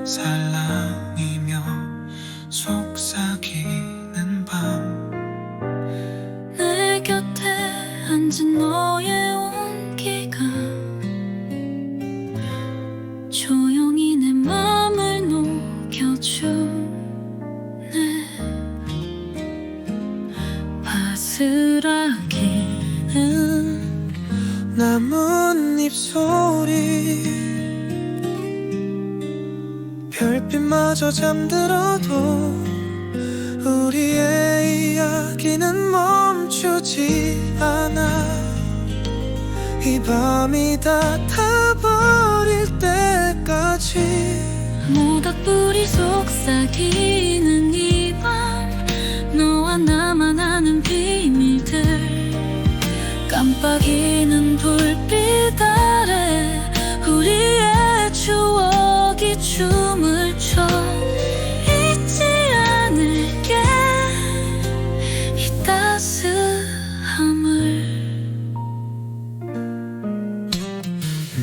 살랑이며 속삭이는 밤 내 곁에 앉은 너의 온기가 조용히 내 맘을 녹여주네. 바스락이는 나뭇잎 소리 별빛마저 잠들어도 우리의 이야기는 멈추지 않아. 이 밤이 다 타버릴 때까지 모닥불이 속삭이는 이 밤, 너와 나만 아는 비밀들, 깜빡이는 불빛 아래 우리의 추억이 춤을 춰. 잊지 않을게 이 따스함을.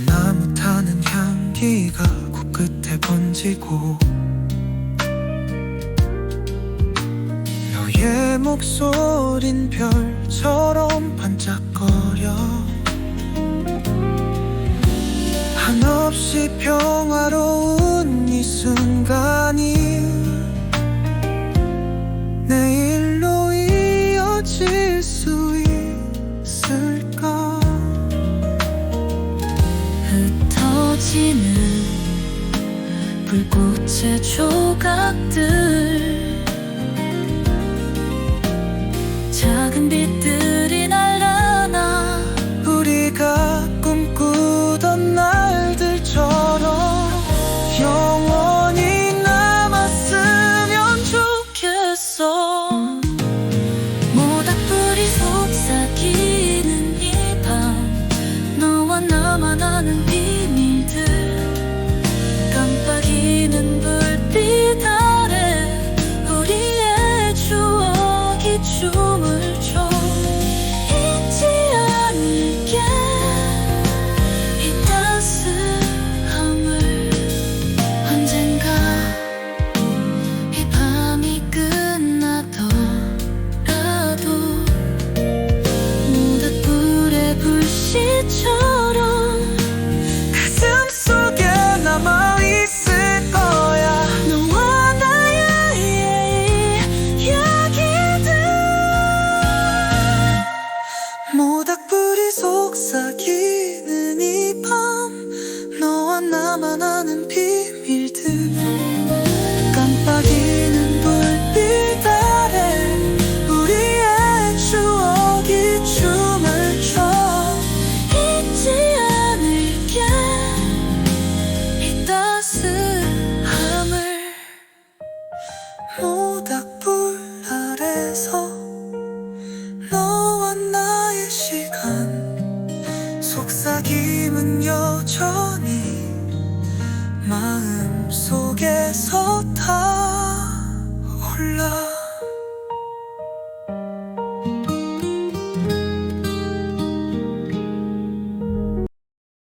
나무 타는 향기가 코끝에 번지고 너의 목소린 별처럼 반짝거려. 한없이 평화로운 이 순간이 내일로 이어질 수 있을까. 흩어지는 불꽃의 조각들, 작은 빛들이 날아나 우리가 꿈꾸던 날들처럼 영원히 남았으면 좋겠어. 모닥불이 속삭이는 이 밤, 너와 나만 아는 비밀들, 깜빡이는 불빛 아래 우리의 추억이 춤을 춰. 잊지 않을게 이 따스함을. 언젠가 이 밤이 끝나더라도 모닥불의 불씨처럼 가슴 속에 남아있을 거야. 너와 나의 이야기들. 모닥불이 속삭이는 이 밤, 너와 나만 아는 비밀들, 깜빡이는 불빛 아래 우리의 추억이 춤을 춰. 잊지 않을게 이 따스함을. 모닥불 아래서 너와 나의 시간, 속삭임은 여전히 마음속에서 타올라.